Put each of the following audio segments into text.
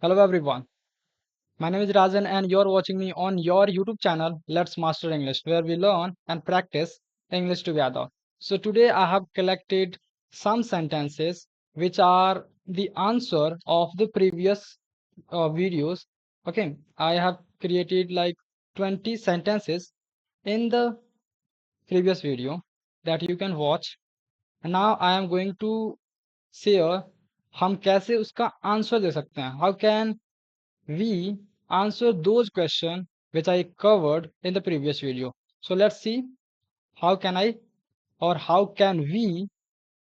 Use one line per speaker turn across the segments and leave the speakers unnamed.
Hello everyone. My name is Rajan and you're watching me on your YouTube channel Let's Master English where we learn and practice English together. So today I have collected some sentences which are the answer of the previous videos. Okay, I have created like 20 sentences in the previous video that you can watch. And now I am going to share हम कैसे उसका answer दे सकते हैं. How can we answer those questions which I covered in the previous video. So let's see how can I or how can we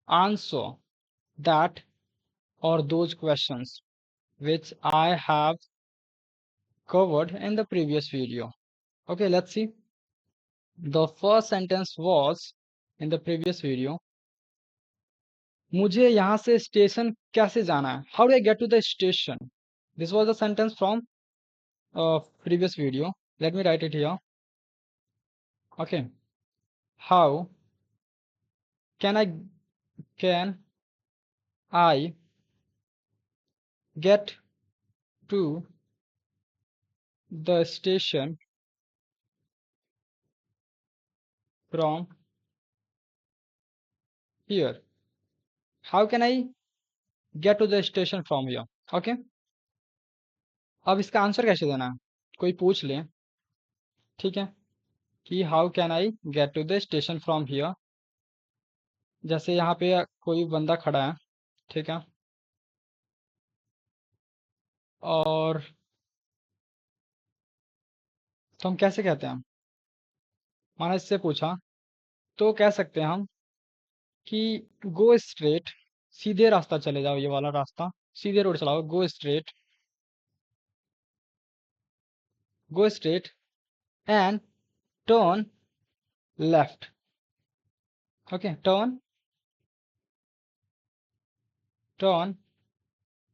answer that or those questions which I have covered in the previous video. Okay, let's see. The first sentence was in the previous video. मुझे यहाँ से station कैसे जाना है? How do I get to the station? This was the sentence from previous video. Let me write it here. Okay. How can I get to the station from here? How can I get to the station from here? Okay. अब इसका answer कैसे देना है? कोई पूछ ले, ठीक है, कि how can I get to the station from here. जैसे यहाँ पे कोई बंदा खड़ा है, ठीक है, और तो हम कैसे कहते हैं? माना इससे पूछा तो कह सकते हैं हम कि गो स्ट्रेट, सीधे रास्ता चले जाओ, ये वाला रास्ता, सीधे रोड चलाओ, गो straight and turn left. Okay, turn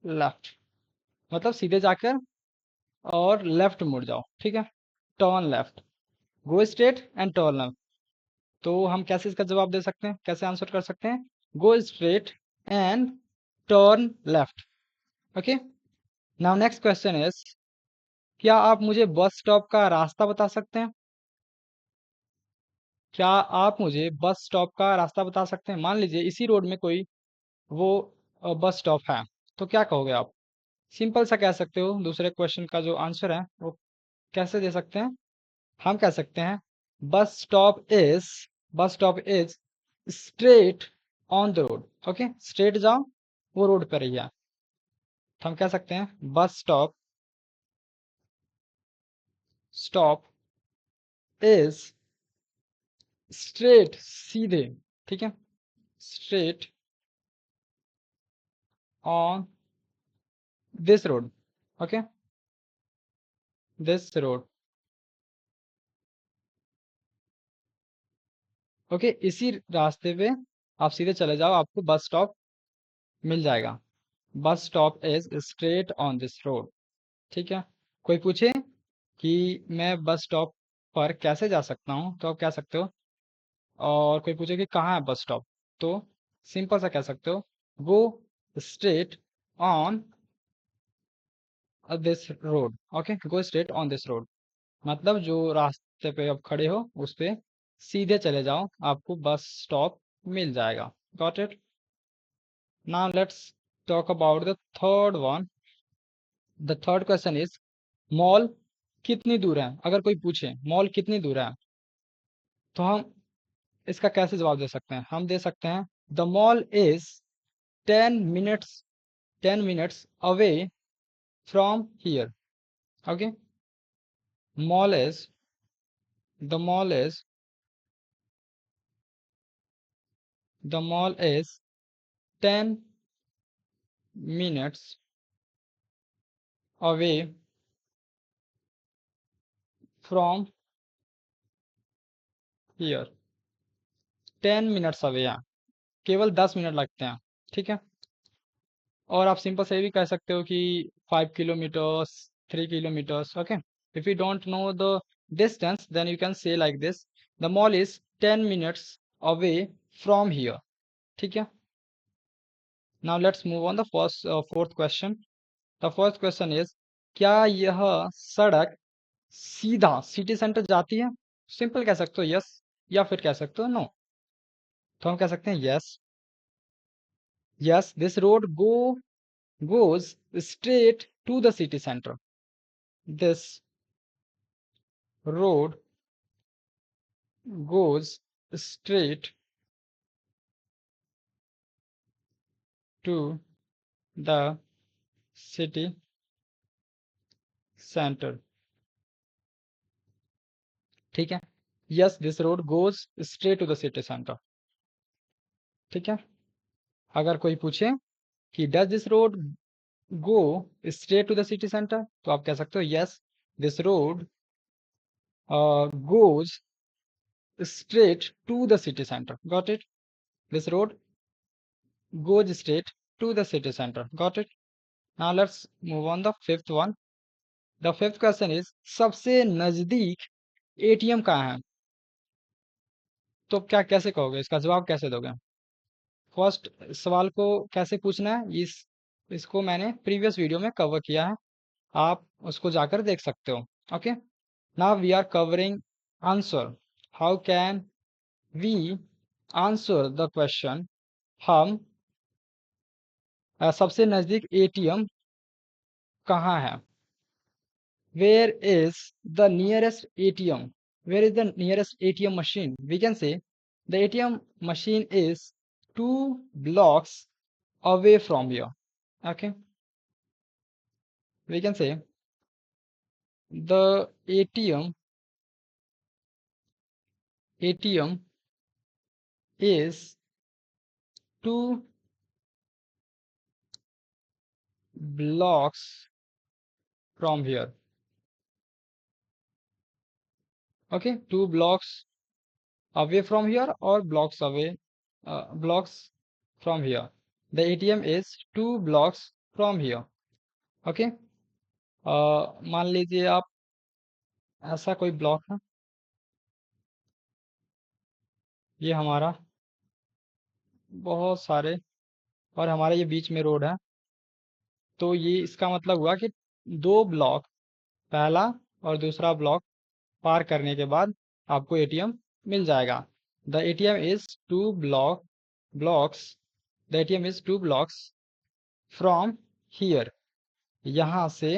left मतलब सीधे जाकर और लेफ्ट मुड़ जाओ, ठीक है, turn left, go straight and turn left. तो हम कैसे इसका जवाब दे सकते हैं, कैसे आंसर कर सकते हैं? Go straight and turn left. Okay. Now next question is, क्या आप मुझे बस स्टॉप का रास्ता बता सकते हैं? क्या आप मुझे बस स्टॉप का रास्ता बता सकते हैं? मान लीजिए इसी रोड में कोई वो बस स्टॉप है, तो क्या कहोगे आप? सिंपल सा कह सकते हो. दूसरे क्वेश्चन का जो आंसर है वो कैसे दे सकते हैं? हम कह सकते हैं bus stop is straight on the road. Okay, straight जाओ, वो रोड पर ही है. तो हम कह सकते हैं बस स्टॉप इज स्ट्रेट, सीधे, ठीक है, straight on this road. Okay, this road. Okay, इसी रास्ते पे आप सीधे चले जाओ, आपको बस स्टॉप मिल जाएगा. Bus stop is straight on this road. ठीक है. कोई पूछे कि मैं बस स्टॉप पर कैसे जा सकता हूँ, तो आप कह सकते हो. और कोई पूछे कि कहाँ है बस स्टॉप, तो सिंपल सा कह सकते हो go straight on this road. Okay, go straight on this road मतलब जो रास्ते पे आप खड़े हो उस पे सीधे चले जाओ, आपको बस स्टॉप मिल जाएगा. Got it. Now let's talk about the third one. The third question is, mall कितनी दूर है? अगर कोई पूछे मॉल कितनी दूर है, तो हम इसका कैसे जवाब दे सकते हैं? हम दे सकते हैं the mall is 10 minutes 10 minutes away from here. Okay, mall is the mall is the mall is 10 minutes away from here. 10 minutes away है, केवल 10 मिनट लगते हैं, ठीक है. और आप सिंपल से भी कह सकते हो कि 5 kilometres, 3 kilometres. Okay, if you don't know the distance then you can say like this, the mall is 10 minutes away from here. ठीक है. Now let's move on the first fourth question. The first question is, क्या यह सड़क सीधा city centre जाती है? Simple कह सकते हो यस, या फिर कह सकते हो नो। तो हम कह सकते हैं yes. Yes, this road goes straight to the city center. This road goes straight to the city center. ठीक है। Yes, this road goes straight to the city center. ठीक है। अगर कोई पूछे कि does this road go straight to the city center, तो आप कह सकते हो yes, this road goes straight to the city center. Got it? This road goes straight to the city center. Got it? Now let's move on the fifth one. The fifth question is, सबसे नजदीक ATM कहाँ है? तो क्या कैसे कहोगे, इसका जवाब कैसे दोगे? फर्स्ट सवाल को कैसे पूछना है, इसको मैंने प्रीवियस वीडियो में कवर किया है, आप उसको जाकर देख सकते हो। Okay, now we are covering answer. How can we answer the question? हम सबसे नजदीक एटीएम कहाँ है? Where is the nearest ATM? Where is the nearest ATM machine? We can say the ATM machine is 2 blocks away from here. Okay, we can say the ATM is 2 blocks from here. Okay, 2 blocks away from here or blocks away, blocks from here. The ATM is 2 blocks from here. Okay, मान लीजिए आप ऐसा कोई block है, ये हमारा बहुत सारे, और हमारे ये बीच में रोड है, तो ये इसका मतलब हुआ कि 2 ब्लॉक, पहला और दूसरा ब्लॉक पार करने के बाद आपको एटीएम मिल जाएगा। The ATM is 2 blocks, the ATM is 2 blocks from here. यहाँ से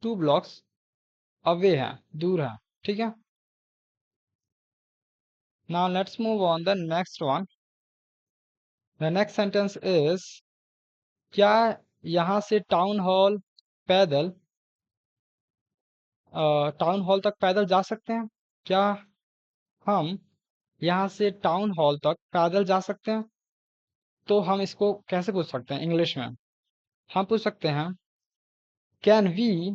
2 ब्लॉक्स अवे है, दूर है। ठीक है। Now let's move on the next one. The next sentence is, क्या यहाँ से टाउन हॉल तक पैदल जा सकते हैं? क्या हम यहाँ से टाउन हॉल तक पैदल जा सकते हैं? तो हम इसको कैसे पूछ सकते हैं इंग्लिश में? हम पूछ सकते हैं, कैन वी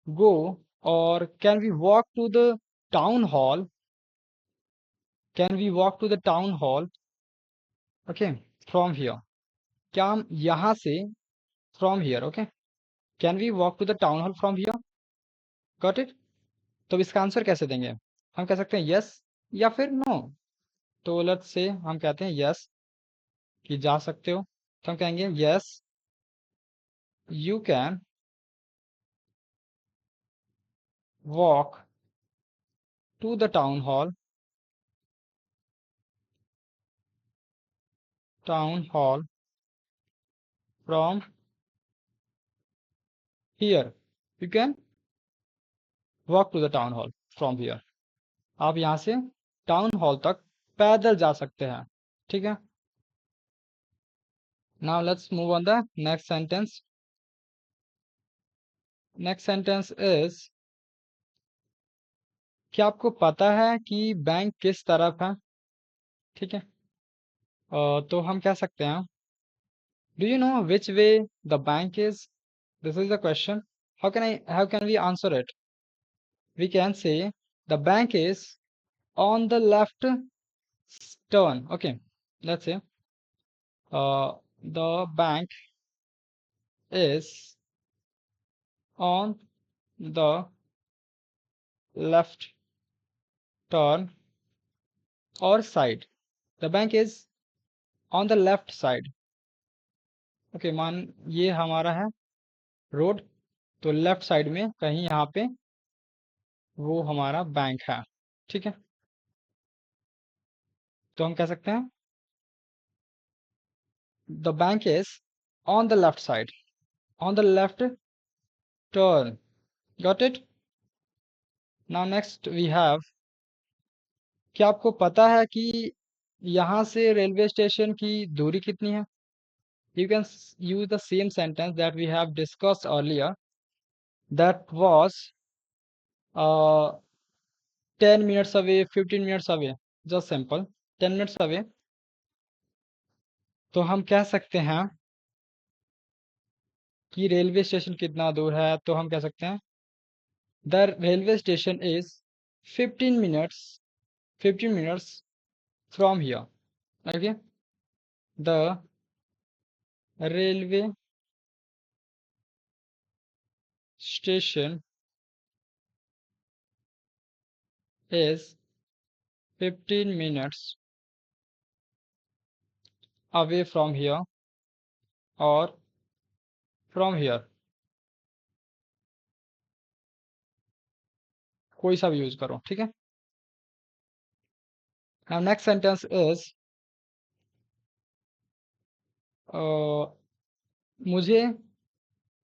गो और can we walk to the town hall? Can we walk to the town hall? Okay, from here. क्या हम यहाँ से, from here, okay, can we walk to the town hall from here? Got it? तो इसका answer कैसे देंगे? हम कह सकते हैं यस या फिर नो। तो लेट्स से हम कहते हैं यस, कि जा सकते हो, तो हम कहेंगे yes, you can walk to the town hall from here. You can walk to the town hall from here. आप यहाँ से टाउन हॉल तक पैदल जा सकते हैं। ठीक है। Now let's move on the next sentence. Next sentence is, क्या आपको पता है कि बैंक किस तरफ है? ठीक है। तो हम कह सकते हैं, do you know which way the bank is? This is the question. How can we answer it? We can say the bank is on the left turn. Okay, let's say the bank is on the left turn or side. The bank is on the left side. Okay, मान ये हमारा है road, तो left side में कहीं यहाँ पे वो हमारा बैंक है। ठीक है, तो हम कह सकते हैं the bank is on the left side, on the left turn. Got it? Now next we have, क्या आपको पता है कि यहाँ से रेलवे स्टेशन की दूरी कितनी है? You can use the same sentence that we have discussed earlier, that was 10 minutes away, 15 minutes away, just simple 10 minutes away। तो हम कह सकते हैं कि रेलवे स्टेशन कितना दूर है, तो हम कह सकते हैं the railway station is 15 minutes from here. Okay, the railway station is 15 minutes away from here और फ्रॉम हियर, कोई सा भी यूज करो। ठीक है, now next sentence is मुझे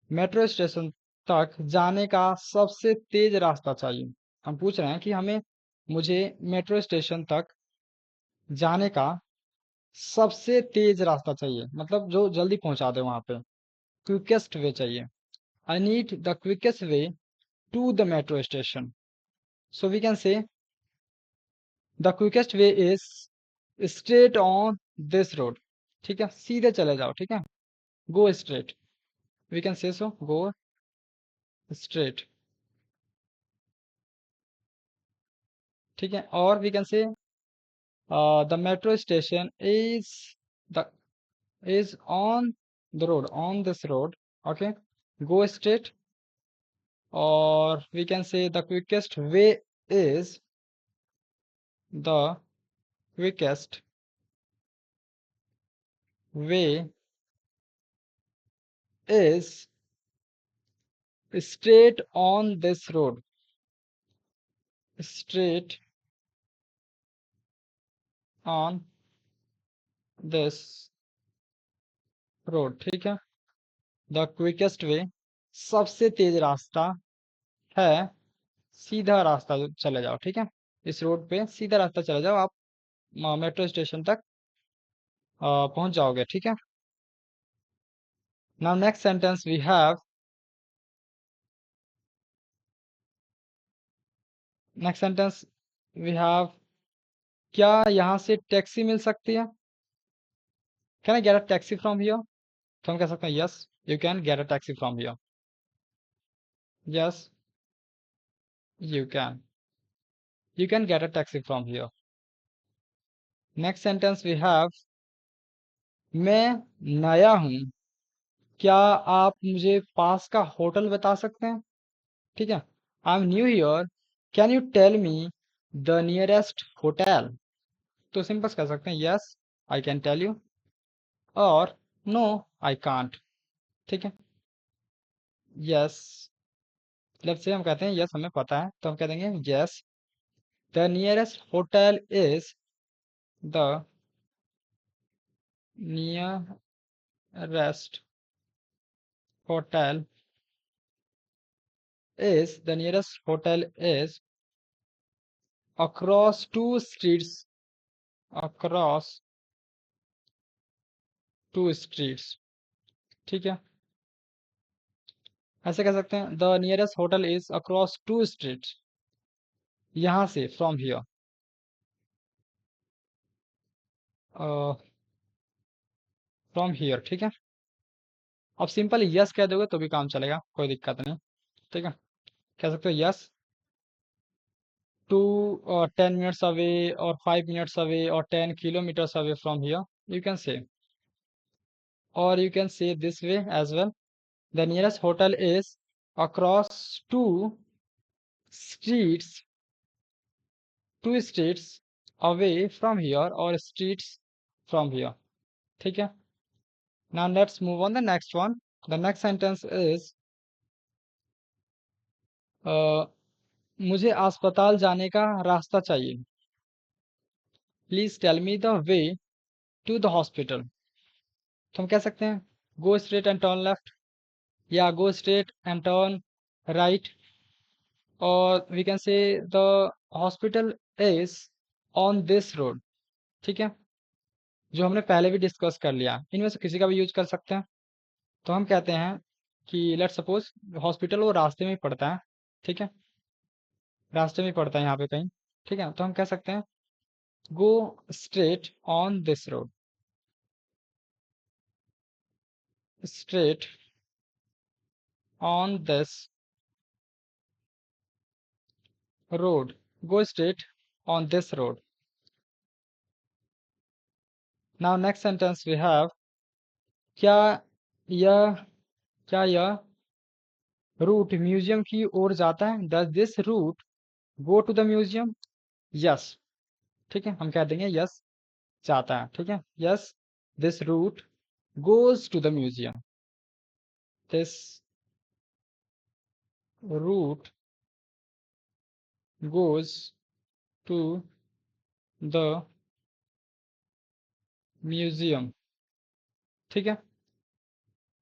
मेट्रो स्टेशन तक जाने का सबसे तेज रास्ता चाहिए। हम पूछ रहे हैं कि हमें मुझे मेट्रो स्टेशन तक जाने का सबसे तेज रास्ता चाहिए, मतलब जो जल्दी पहुंचा दे वहां पे, क्विकेस्ट वे चाहिए। I need the quickest way to the metro station, so we can say the quickest way is straight on this road. ठीक है, सीधे चले जाओ। ठीक है, गो स्ट्रेट, वी कैन से सो गो स्ट्रेट। ठीक है, और we can say the metro station the is on the road, on this road. Okay, go straight, और we can say the quickest way is the quickest way is straight on this road, straight on this road. ठीक है, the quickest वे सबसे तेज रास्ता है, सीधा रास्ता चले जाओ। ठीक है, इस रोड पे सीधा रास्ता चले जाओ, आप मेट्रो स्टेशन तक पहुंच जाओगे। ठीक है, now next sentence we have, next sentence we have, क्या यहाँ से टैक्सी मिल सकती है? Can I get a taxi from here? तो हम कह सकते हैं yes, you can get a taxi from here. Yes, you can get a taxi from here. Next sentence we have, मैं नया हूँ, क्या आप मुझे पास का होटल बता सकते हैं? ठीक है, I am new here, can you tell me the nearest hotel? तो सिंपल कह सकते हैं yes, I can tell you, और नो, आई कांट। ठीक है, यस, लेट्स से हम कहते हैं यस हमें पता है, तो हम कह देंगे yes the nearest hotel is the nearest hotel is across two streets, across two streets. ठीक है, ऐसे कह सकते हैं the nearest hotel is across two streets, यहाँ से फ्रॉम हियर, फ्रॉम हियर। ठीक है, अब सिंपल यस कह दोगे तो भी काम चलेगा, कोई दिक्कत नहीं। ठीक है, कह सकते हो यस टू 10 minutes अवे, और 5 minutes अवे, और 10 kilometers away from here, you can से, or you can say this way as well, the nearest hotel is across streets two streets away from here, or streets from here। ठीक है, Now let's move on the next one. The next sentence is मुझे अस्पताल जाने का रास्ता चाहिए. Please tell me the way to the hospital. तो हम कह सकते हैं go straight and turn left, या go straight and turn right, और we can say the hospital is on this road. ठीक है, जो हमने पहले भी डिस्कस कर लिया. इनमें से किसी का भी यूज कर सकते हैं. तो हम कहते हैं कि लेट्स सपोज हॉस्पिटल वो रास्ते में ही पड़ता है. ठीक है, रास्ते में ही पड़ता है यहाँ पे कहीं. ठीक है, तो हम कह सकते हैं go straight on this road. Straight on this road. Go straight on this road. Now next sentence we have क्या यह क्या यह रूट म्यूजियम की ओर जाता है. Does this route go to the museum? Yes. ठीक है, हम कह देंगे yes जाता है. ठीक है, yes this route goes to the museum. This route goes to the museum. ठीक है,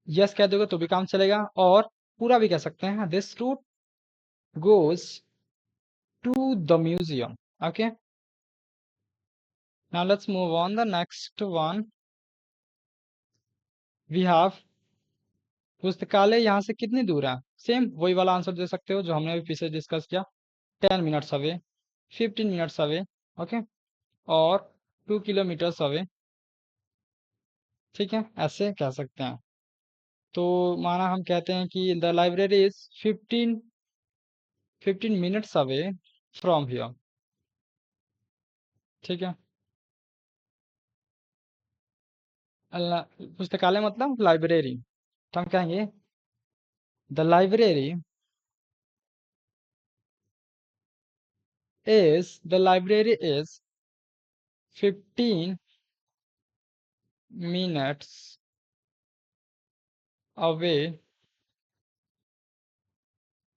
यस कह दोगे तो भी काम चलेगा, और पूरा भी कह सकते हैं this route goes to the museum. Okay, now let's move on the next one. We have पुस्तकालय यहाँ से कितनी दूर है. सेम वही वाला आंसर दे सकते हो जो हमने अभी पीछे डिस्कस किया. 10 minutes away, 15 minutes away, okay, और 2 किलोमीटर्स अवे. ठीक है, ऐसे कह सकते हैं. तो माना हम कहते हैं कि the library is 15 minutes away from here. ठीक है, पुस्तकालय मतलब लाइब्रेरी. तो हम कहेंगे the library is 15 minutes away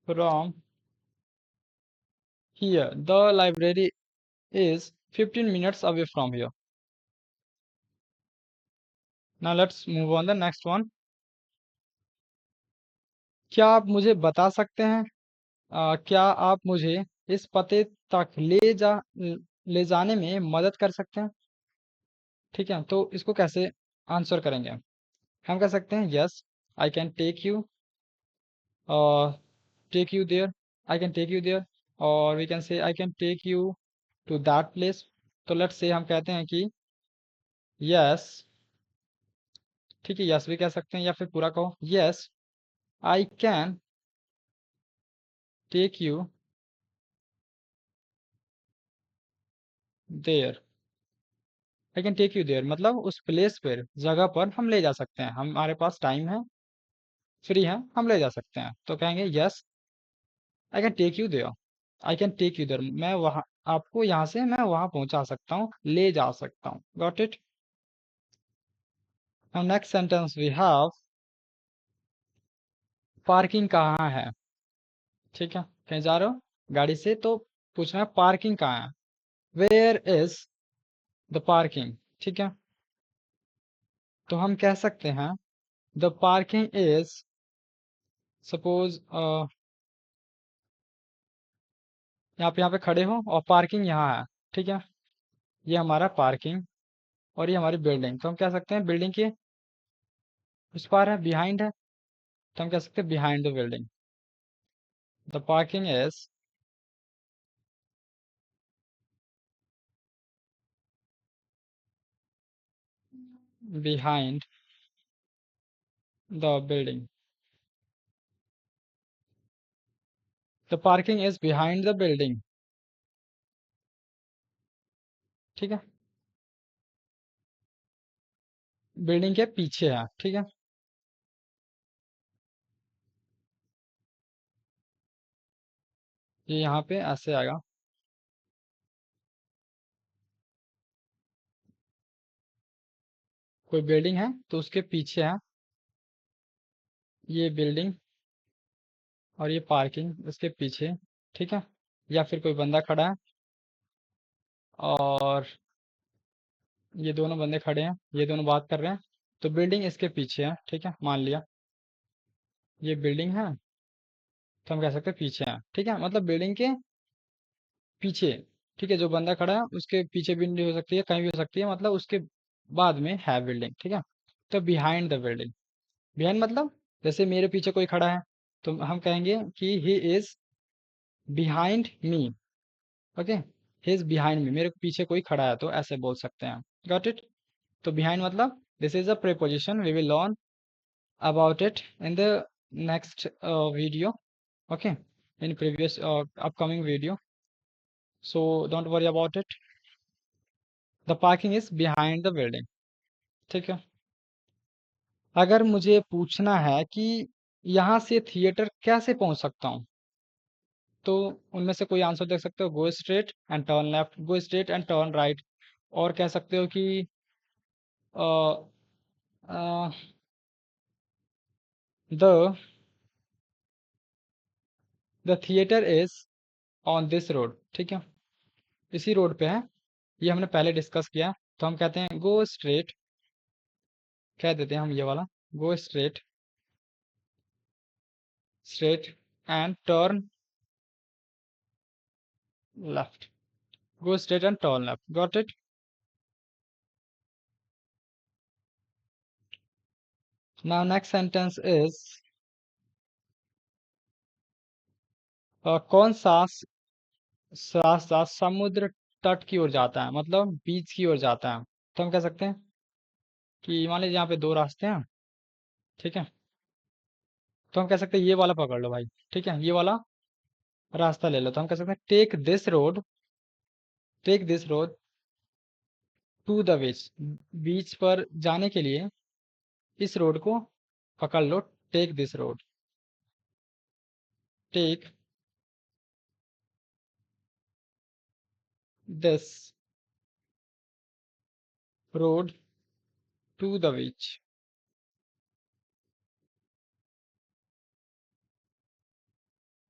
from here. The library is 15 minutes away from here. Now let's move on the next one. क्या आप मुझे बता सकते हैं क्या आप मुझे इस पते तक ले जाने में मदद कर सकते हैं. ठीक है, तो इसको कैसे आंसर करेंगे. हम कह सकते हैं yes I can take you there. I can take you there, और we can say I can take you to that place. तो लेट्स से हम कहते हैं कि यस. ठीक है, यस भी कह सकते हैं या फिर पूरा कहो yes I can take you there. I can take you there मतलब उस प्लेस पर, जगह पर हम ले जा सकते हैं. हमारे पास टाइम है, फ्री है, हम ले जा सकते हैं. तो कहेंगे yes I can take you there. I can take you there, मैं वहाँ आपको यहाँ से मैं वहाँ पहुँचा सकता हूँ, ले जा सकता हूँ. Got it. Now next sentence we have parking कहाँ है. ठीक है, कहीं जा रहे हो गाड़ी से तो पूछना है पार्किंग कहाँ है. Where is the parking. ठीक है, तो हम कह सकते हैं द पार्किंग इज सपोज यहाँ पे खड़े हो और पार्किंग यहाँ है. ठीक है, ये हमारा पार्किंग और ये हमारी बिल्डिंग. तो हम कह सकते हैं बिल्डिंग के उस पार है, बिहाइंड है. तो हम कह सकते हैं behind the building. The parking is behind the building. The parking is behind the building. ठीक है, बिल्डिंग के पीछे है. ठीक है, ये यहाँ पे ऐसे आएगा. कोई बिल्डिंग है तो उसके पीछे है ये बिल्डिंग, और ये पार्किंग उसके पीछे, ठीक है। या फिर कोई बंदा खड़ा है और ये दोनों बंदे खड़े हैं, ये दोनों बात कर रहे हैं, तो बिल्डिंग इसके पीछे है, ठीक है, मान लिया ये बिल्डिंग है, तो हम कह सकते हैं पीछे है, ठीक है, मतलब बिल्डिंग के पीछे, ठीक है, जो बंदा खड़ा है उसके पीछे भी हो सकती है, कहीं भी हो सकती है, मतलब उसके बाद में है बिल्डिंग, ठीक है। तो बिहाइंड द बिल्डिंग, बिहाइंड मतलब जैसे मेरे पीछे कोई खड़ा है तो हम कहेंगे कि he is behind me, okay, he is behind me, मेरे पीछे कोई खड़ा है, तो ऐसे बोल सकते हैं। Got it. तो बिहाइंड मतलब this is a preposition, we will learn about it in the next video, okay, in previous upcoming video, so don't worry about it. The parking is behind the building, ठीक है। अगर मुझे पूछना है कि यहाँ से थिएटर कैसे पहुंच सकता हूँ, तो उनमें से कोई आंसर देख सकते हो, गो straight and turn left, go straight and turn right, और कह सकते हो कि the the theatre is on this road, ठीक है, इसी रोड पे है, ये हमने पहले डिस्कस किया, तो हम कहते हैं गो स्ट्रेट, कह देते हैं हम ये वाला, go straight, straight and turn left, go straight and turn left, got it. Now next sentence is कौन सा रास्ता समुद्र तट की ओर जाता है, मतलब बीच की ओर जाता है, तो हम कह सकते हैं कि मान लीजिए यहाँ पे दो रास्ते हैं, ठीक है, तो हम कह सकते हैं ये वाला पकड़ लो भाई, ठीक है, ये वाला रास्ता ले लो, तो हम कह सकते हैं take this road, take this road to the beach, beach पर जाने के लिए इस रोड को पकड़ लो, take this road, take this road to the beach,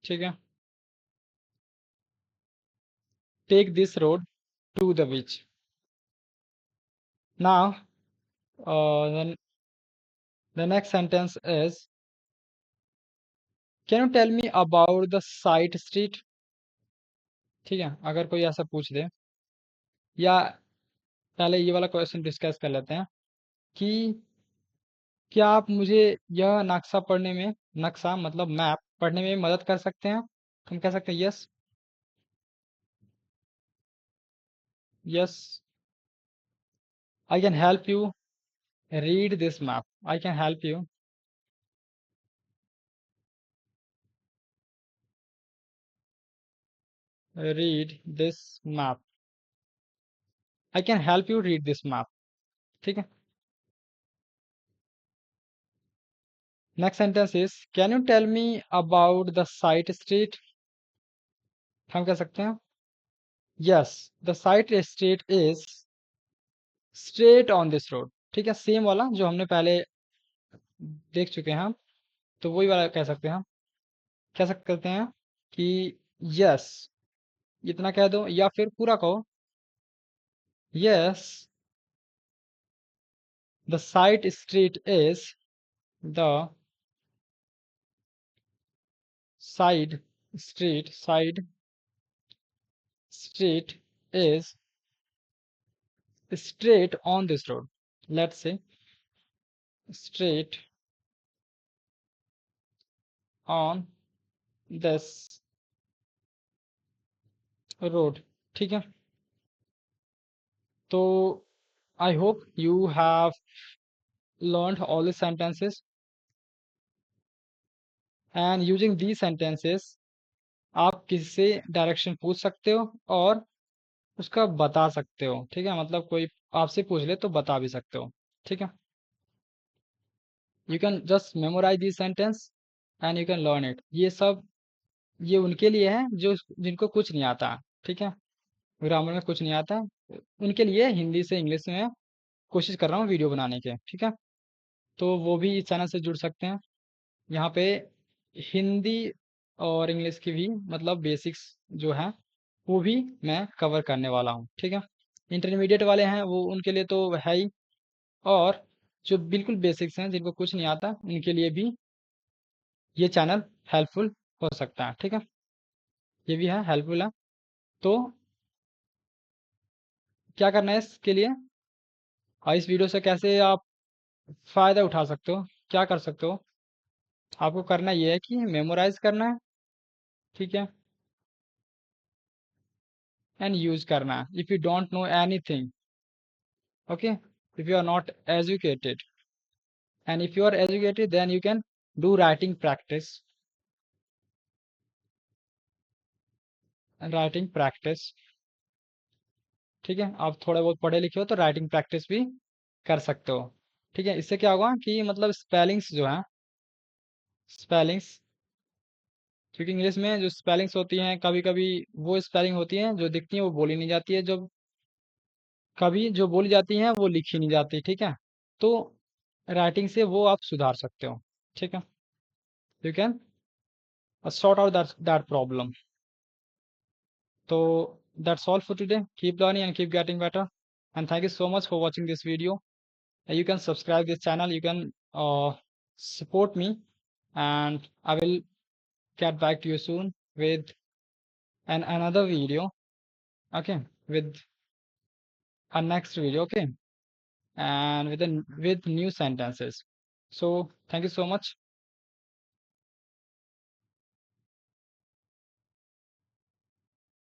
ठीक है, take this road to the beach. Now the next sentence is, can you tell me about the side street, ठीक है, अगर कोई ऐसा पूछ दे, या पहले ये वाला क्वेश्चन डिस्कस कर लेते हैं कि क्या आप मुझे यह नक्शा पढ़ने में, नक्शा मतलब मैप पढ़ने में मदद कर सकते हैं, हम कह सकते हैं yes, yes I can help you read this map, I can help you read this map, I can help you read this map, ठीक है। Next sentence is, can you tell me about the site street, हम कह सकते हैं yes the site street is straight on this road, ठीक है, same वाला जो हमने पहले देख चुके हैं हम, तो वही वाला कह सकते हैं हम, कह सकते हैं कि यस, इतना कह दो या फिर पूरा कहो, yes the site street is the side street, side street is straight on this road, let's say straight on this road, ठीक है। तो I hope you have learned all the sentences, and using these sentences आप किसी से direction पूछ सकते हो और उसका बता सकते हो, ठीक है, मतलब कोई आपसे पूछ ले तो बता भी सकते हो, ठीक है। You can just memorise this sentence and you can learn it, ये सब ये उनके लिए है जो जिनको कुछ नहीं आता, ठीक है, ग्रामर में कुछ नहीं आता, उनके लिए हिंदी से इंग्लिश में कोशिश कर रहा हूँ वीडियो बनाने के, ठीक है? तो वो भी इस चैनल से जुड़ सकते हैं। यहाँ पे हिंदी और इंग्लिश की भी मतलब बेसिक्स जो है वो भी मैं कवर करने वाला हूँ, ठीक है? इंटरमीडिएट वाले हैं वो उनके लिए तो है ही, और जो बिल्कुल बेसिक्स हैं जिनको कुछ नहीं आता उनके लिए भी ये चैनल हेल्पफुल हो सकता है, ठीक है? ये भी है, हेल्पफुल है। तो क्या करना है इसके लिए, और इस वीडियो से कैसे आप फ़ायदा उठा सकते हो, क्या कर सकते हो? आपको करना ये है कि मेमोराइज़ करना है, ठीक है? एंड यूज़ करना है। If you don't know anything, okay? If you are not educated, and if you are educated then you can do writing practice, writing practice, ठीक है? आप थोड़ा बहुत पढ़े लिखे हो तो राइटिंग प्रैक्टिस भी कर सकते हो, ठीक है? इससे क्या होगा कि मतलब स्पेलिंग्स जो हैं, स्पेलिंग्स, क्योंकि इंग्लिश में जो स्पेलिंग्स होती हैं कभी-कभी वो स्पेलिंग होती हैं जो दिखती हैं वो बोली नहीं जाती है, जो कभी जो बोली जाती हैं वो लिखी नहीं जाती, ठीक है? तो राइटिंग से वो आप सुधार सकते हो, ठीक है? You can sort out that problem. So that's all for today. Keep learning and keep getting better. And thank you so much for watching this video. You can subscribe this channel. You can support me, and I will get back to you soon with another video. Okay, with a next video. Okay, and with new sentences. So thank you so much.